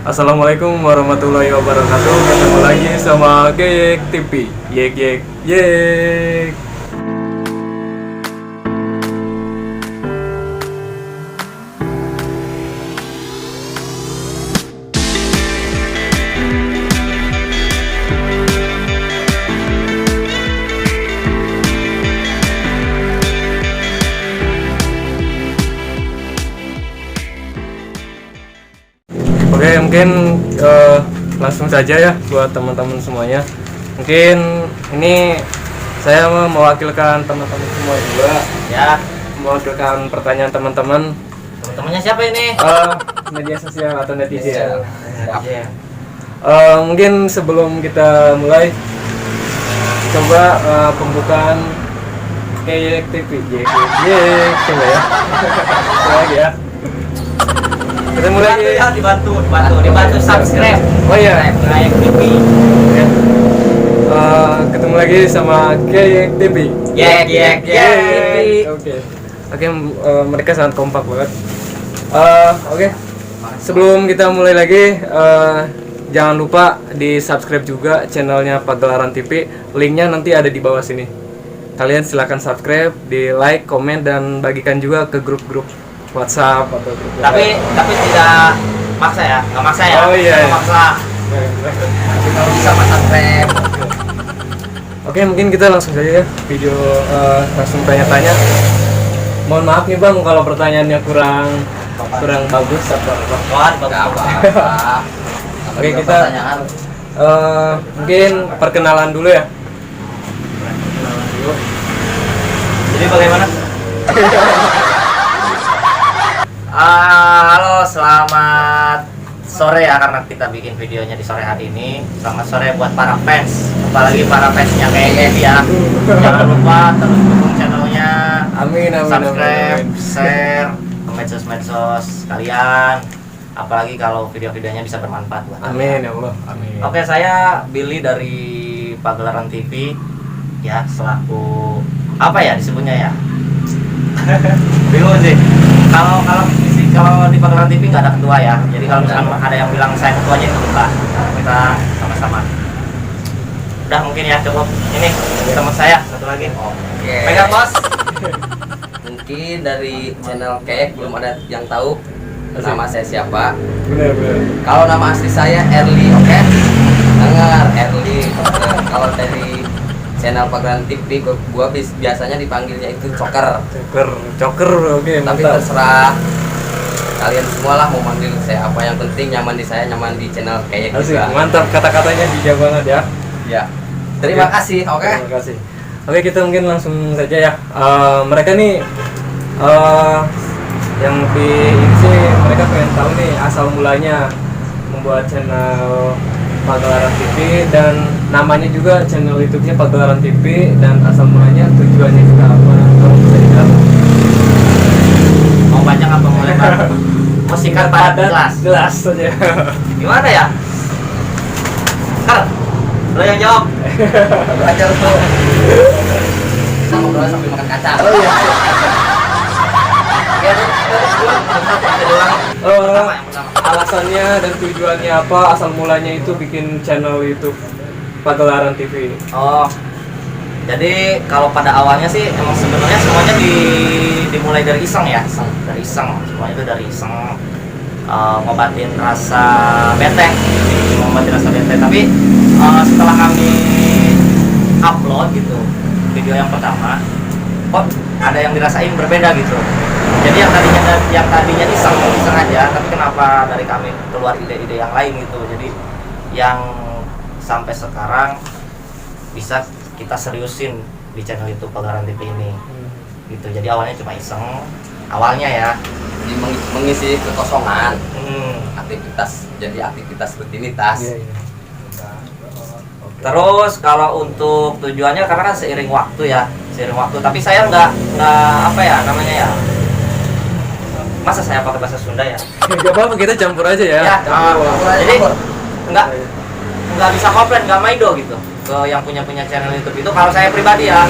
Assalamualaikum warahmatullahi wabarakatuh. Ketemu lagi sama Geyek TV. Yek yek yek. Oke, mungkin langsung saja ya buat teman-teman semuanya. Mungkin ini saya mewakilkan teman-teman semua juga ya, mewakilkan pertanyaan teman-teman. Temennya siapa ini? Media sosial atau netizen. Netizen. Mungkin sebelum kita mulai, coba pembukaan Geyek TV. Coba ya. Coba lagi ya. Kita mulai Ya, dibantu subscribe. Oh iya. Geyek TV. Ya. Ketemu lagi sama Geyek TV. Geyek TV. Oke, mereka sangat kompak banget. Oke. Sebelum kita mulai lagi, jangan lupa di subscribe juga channelnya Pagelaran TV. Linknya nanti ada di bawah sini. Kalian silahkan subscribe, di like, komen, dan bagikan juga ke grup-grup WhatsApp atau grup Tapi tidak maksa ya, nggak maksa ya. Oh iya. Nggak maksa. Kalau bisa mas subscribe. Oke, mungkin kita langsung saja ya video, langsung tanya-tanya. Mohon maaf nih Bang kalau pertanyaannya kurang bagus atau apa. Apa? Oke, kita mungkin perkenalan dulu ya. Jadi bagaimana? Halo, selamat sore ya, karena kita bikin videonya di sore hari ini. Selamat sore buat para fans, apalagi para fansnya kayak ya. Jangan lupa terus dukung channelnya. Amin. Subscribe, share ke medsos kalian. Apalagi kalau video-videonya bisa bermanfaat buat Amin kalian. ya Allah. Amin. Oke, saya Billy dari Pagelaran TV ya, selaku apa ya disebutnya ya? Bingung sih. Kalau di Pagelaran TV nggak ada ketua ya. Jadi kalau misalkan ada yang bilang saya ketuanya itu enggak. Kita sama-sama. Udah mungkin ya, cukup. Ini teman saya satu lagi. Oke. Pegang bos. Mungkin dari channel Geyek belum ada yang tahu nama saya siapa. Bener. Kalau nama asli saya Erli, oke? Dengar Erli. Kalau dari channel Pagelaran TV, gua biasanya dipanggilnya itu Coker. Coker, oke, Tapi mantap. terserah kalian semua lah mau manggil saya apa, yang penting nyaman di saya, nyaman di channel Geyek Asik, juga. mantap, kata-katanya bijak banget ya. Ya. Terima Oke. kasih, oke? Terima kasih. Oke, kita mungkin langsung saja ya. Mereka nih yang lebih ini sih, mereka pengen tahu nih asal mulanya membuat channel Pagelaran TV, dan namanya juga channel YouTube-nya Pagelaran TV, dan asal mulanya tujuannya juga apa, kalau bisa dibilang. Mau panjang apa mau lebar? Mau singkat padat jelas saja. Gimana ya? Lo yang jawab. Belajar tuh. Kita ngobrol sambil makan kacang. Oh iya. Ya, terus yang pertama. Alasannya dan tujuannya apa, asal mulanya itu bikin channel YouTube Pagelaran TV ini. Oh, jadi kalau pada awalnya sih emang sebenarnya semuanya dimulai dari iseng ya, dari iseng, semuanya itu dari iseng, ngobatin rasa bete, Tapi setelah kami upload gitu video yang pertama, kok ada yang dirasain berbeda gitu. Jadi yang tadinya iseng aja, tapi kenapa dari kami keluar ide-ide yang lain gitu. Jadi yang sampai sekarang bisa kita seriusin di channel YouTube Pagelaran TV ini gitu. Jadi awalnya cuma iseng awalnya ya, Mengisi kekosongan, aktivitas. jadi aktivitas rutinitas. Iya. Terus kalau untuk tujuannya karena kan seiring waktu. Tapi saya nggak apa ya namanya ya. Masa saya pakai bahasa Sunda ya? Gak apa-apa, kita campur aja ya. Jadi nggak bisa komplain, nggak maido gitu ke yang punya channel YouTube itu. Kalau saya pribadi ya,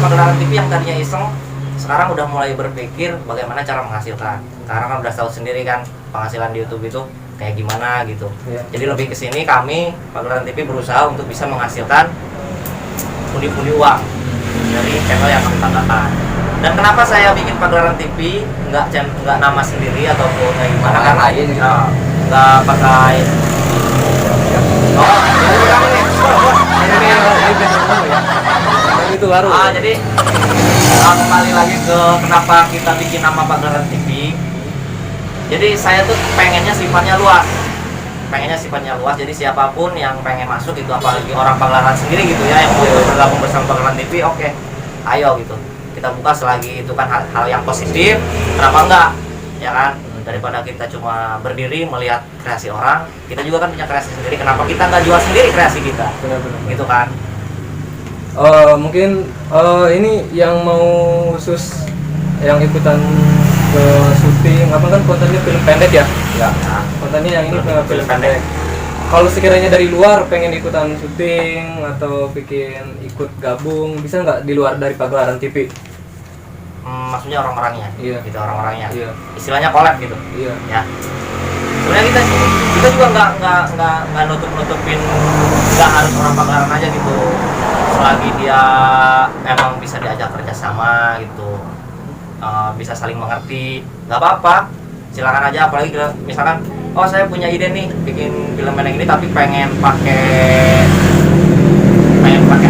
Pagelaran TV yang tadinya iseng, sekarang udah mulai berpikir bagaimana cara menghasilkan. Karena kan udah tahu sendiri kan penghasilan di YouTube itu kayak gimana gitu. Iya. Jadi lebih ke sini kami Pagelaran TV berusaha untuk bisa menghasilkan pundi-pundi uang dari channel yang kami banggakan. Dan kenapa saya bikin Pagelaran TV nggak nama sendiri ataupun kayak gimana, Nama karena lain gitu. nggak pakai Itu baru. jadi kembali lagi ke kenapa kita bikin nama Pagelaran TV. Jadi saya tuh pengennya sifatnya luas. Jadi siapapun yang pengen masuk itu, apalagi orang Pagelaran sendiri gitu ya, yang mau bergabung bersama Pagelaran TV, oke, ayo gitu. Kita buka selagi itu kan hal yang positif, kenapa enggak? Ya kan? Daripada kita cuma berdiri melihat kreasi orang, kita juga kan punya kreasi sendiri. Kenapa kita nggak jual sendiri kreasi kita? Benar-benar. Gitu kan? Mungkin ini yang mau khusus yang ikutan ke syuting apa kan kontennya film pendek ya? Ya. Nah, Kontennya yang ini Film film pendek. pendek. Kalau sekiranya dari luar pengen ikutan syuting atau bikin ikut gabung, bisa nggak di luar dari Pagelaran TV? maksudnya orang-orangnya, Iya. gitu orang-orangnya. Iya. Istilahnya collab gitu. Iya. Ya. Sebenarnya kita juga nggak nutupin nggak harus orang Pagelaran aja gitu. Selagi dia emang bisa diajak kerjasama gitu, bisa saling mengerti, nggak apa-apa, silakan aja. Apalagi misalkan, oh saya punya ide nih bikin film pendek ini tapi pengen pakai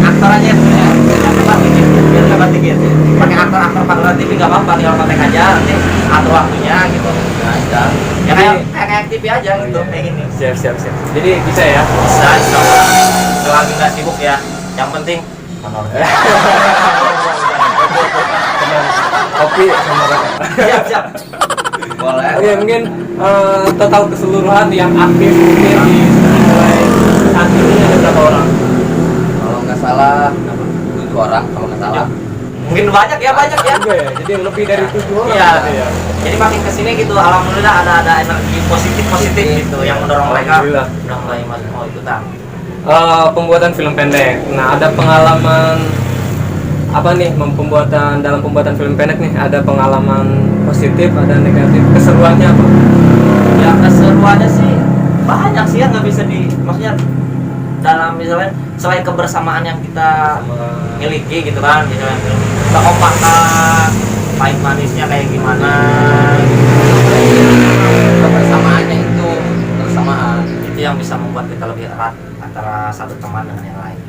aktor aja ya, biar dapat dikit, pakai aktor Pagelaran TV nggak apa-apa, tinggal kontak aja, nanti atur waktunya gitu. Nah, ya kayak TV aja gitu, kayak gini. Siap. Jadi bisa ya? Bisa, selagi nggak sibuk ya. Yang penting honor. Kopi sama rokok. Siap. Boleh. Oke, mungkin total keseluruhan yang aktif mungkin di mulai saat ini ada berapa orang? Kalau nggak salah 7 orang kalau nggak salah. Mungkin banyak ya. Juga ya, jadi lebih dari 7 orang. Iya. berarti ya. Jadi makin kesini gitu, alhamdulillah ada energi positif gitu yang mendorong mereka Alhamdulillah. udah mulai mau ikutan. Pembuatan film pendek. Nah, ada pengalaman apa nih pembuatan dalam pembuatan film pendek nih? Ada pengalaman positif, ada negatif. Keseruannya apa? Ya keseruannya sih banyak sih ya, nggak bisa maksudnya dalam misalnya selain kebersamaan yang kita miliki gitu kan, misalnya kekompakan, pahit manisnya kayak gimana, Kebersamaannya itu bersamaan. itu yang bisa membuat kita lebih erat antara satu teman dengan yang lain.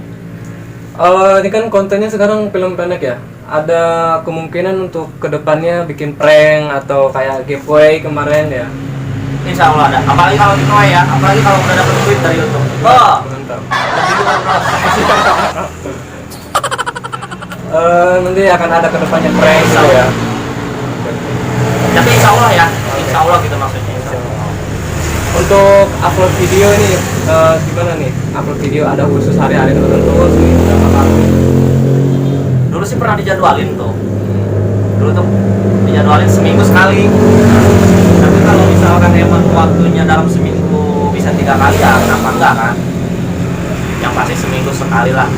Ini kan kontennya sekarang film pendek ya. Ada kemungkinan untuk kedepannya bikin prank atau kayak giveaway kemarin ya. Insya Allah ada, apalagi kalau giveaway ya, apalagi kalau udah dapet duit dari YouTube. Oh, Mantap. lebih dulu, bro. Nanti akan ada kedepannya prank gitu ya. Tapi insya Allah gitu maksudnya. Insya Allah. Untuk upload video ini gimana nih? Upload video ada khusus hari-hari tertentu sih berapa kali? Dulu sih pernah dijadwalin tuh. Dulu tuh dijadwalin seminggu sekali. Tapi kalau misalkan emang waktunya dalam seminggu bisa 3 kali ya kenapa enggak kan? Yang pasti seminggu sekali lah.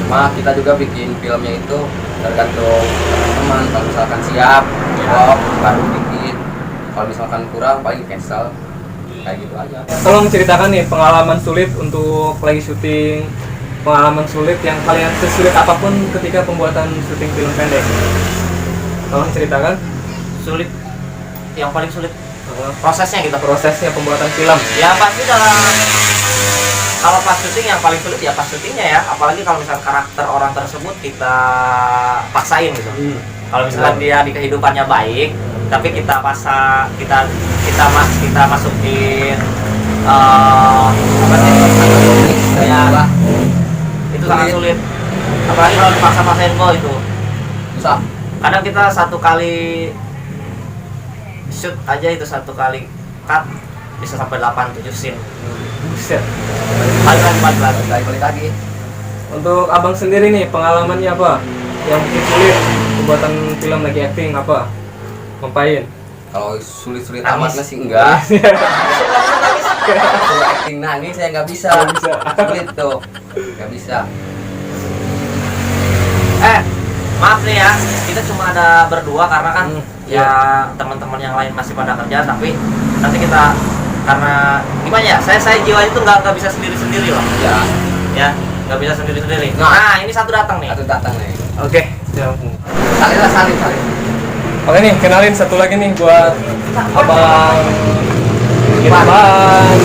Cuma kita juga bikin filmnya itu tergantung teman-teman. Kalau misalkan siap, vlog baru bikin. Kalau misalkan kurang paling cancel. Kayak gitu aja. Tolong ceritakan nih pengalaman sulit untuk lagi syuting, pengalaman sulit yang kalian sesulit apapun ketika pembuatan syuting film pendek. Tolong ceritakan Sulit, yang paling sulit prosesnya gitu. prosesnya pembuatan film. Ya pasti kalau pas syuting yang paling sulit ya pas syutingnya ya, apalagi kalau misalkan karakter orang tersebut kita paksain gitu. Kalau misalkan dia di kehidupannya baik, tapi kita masukin apa sih? Ya, itu sangat sulit. Apalagi kalau dipaksa-paksain kok itu. Susah. Kadang kita satu kali shoot aja itu satu kali cut bisa sampai 8-7 scene. Buset. Balik lagi. Untuk abang sendiri nih pengalamannya apa? Yang mungkin sulit pembuatan film lagi acting apa? Ngapain? Kalau sulit-sulit Nangis. amat sih enggak. Kalau acting nangis saya nggak bisa. Nggak bisa. Sulit tuh. Nggak bisa. Maaf nih ya, kita cuma ada berdua karena kan Hmm, ya teman-teman yang lain masih pada kerja, tapi nanti kita karena gimana ya, saya jiwanya tuh nggak bisa sendiri loh Ya, nggak bisa sendiri. Nah. Nah ini satu datang nih. satu datang nih. Oke, siap. Salin. Oke nih, kenalin satu lagi nih buat Abang Irfan.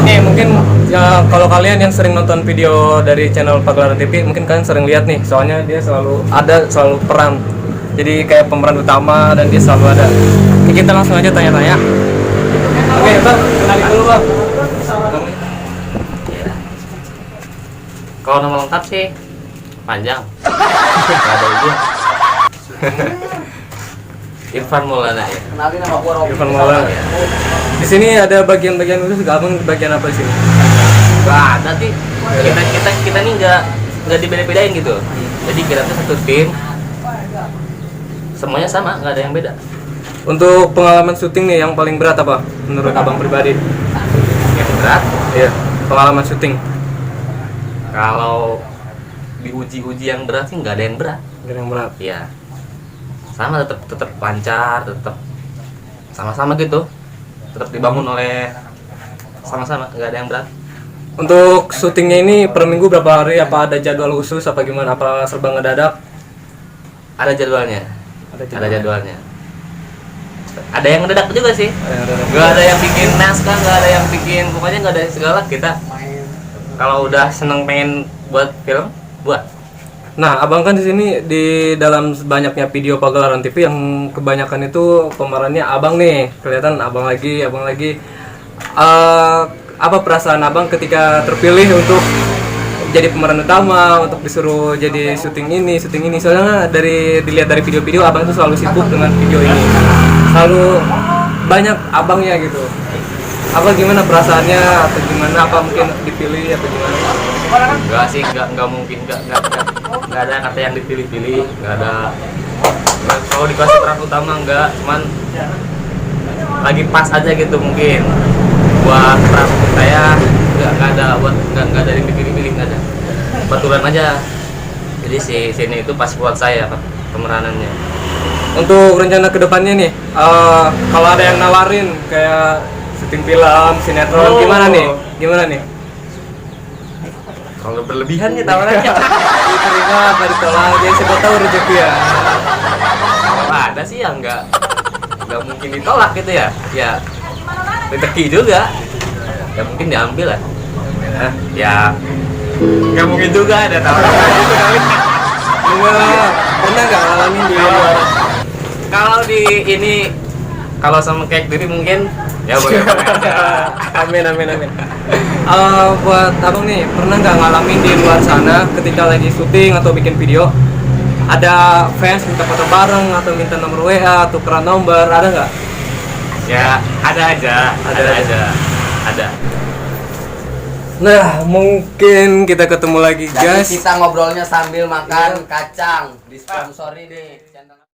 Nih mungkin ya kalau kalian yang sering nonton video dari channel Pagelaran TV, mungkin kalian sering lihat nih, soalnya dia selalu peran. Jadi kayak pemeran utama dan dia selalu ada. Ini kita langsung aja tanya-tanya. Oke, Bang, kenalin dulu, Bang. Kalau nama lengkap sih panjang. Gak ada ujung. Irfan Maulana ya. Kenalin nama gua Robi. Irfan Maulana. Di sini ada bagian-bagian khusus, Abang bagian apa sih? Gak ada sih. Kita nih nggak dibeda-bedain gitu. Jadi kita tuh satu tim. Semuanya sama, nggak ada yang beda. Untuk pengalaman syuting nih yang paling berat apa menurut Abang pribadi? Yang berat. Iya, pengalaman syuting. Kalau diuji yang berat sih nggak ada yang berat. Nggak ada yang berat. Iya. Sama tetap lancar, tetap sama-sama gitu. Tetap dibangun oleh sama-sama, nggak ada yang berat. Untuk syutingnya ini per minggu berapa hari? Apa ada jadwal khusus apa gimana? Apa serba ngedadak? Ada jadwalnya. Ada Ada jadwalnya. Ada yang mendadak juga sih. jadwalnya. Nggak ada yang bikin naskah, nggak ada yang bikin, pokoknya nggak ada segala. Kita kalau udah seneng pengen buat film, buat. Nah, Abang kan di sini di dalam banyaknya video Pagelaran TV yang kebanyakan itu pemerannya Abang nih. Kelihatan Abang lagi. Apa perasaan Abang ketika terpilih untuk jadi pemeran utama, untuk disuruh jadi syuting ini? Soalnya dilihat dari video-video Abang itu selalu sibuk dengan video ini. Selalu banyak abangnya gitu. Apa gimana perasaannya atau gimana, apa mungkin dipilih atau gimana? Enggak sih, enggak mungkin, enggak ada kata yang dipilih-pilih, enggak ada. Kalau dikasih peran utama enggak, cuman lagi pas aja gitu mungkin. Buat peran saya enggak ada yang dipilih-pilih, enggak ada. Kebetulan aja. Jadi si sini itu pas buat saya pemeranannya. Untuk rencana kedepannya nih, kalau ada yang nawarin kayak syuting film, sinetron, gimana nih? Kalau berlebihan nih tawarannya. Diterima apa ditolak? Ya siapa tahu rezeki ya. Kalau ada sih ya nggak mungkin ditolak gitu ya. Ya rezeki juga. Ya mungkin diambil lah. Ya nggak mungkin juga ada tawaran gitu kali. Pernah nggak ngalamin di luar? Kalau di ini kalau sama kayak diri mungkin ya boleh aja. Amin. Buat Abang nih, pernah nggak ngalamin di luar sana ketika lagi syuting atau bikin video ada fans minta foto bareng atau minta nomor WA, tukeran nomor, ada nggak? Ya ada aja. Nah, mungkin kita ketemu lagi Jadi guys. kita ngobrolnya sambil makan kacang, disponsori nih channel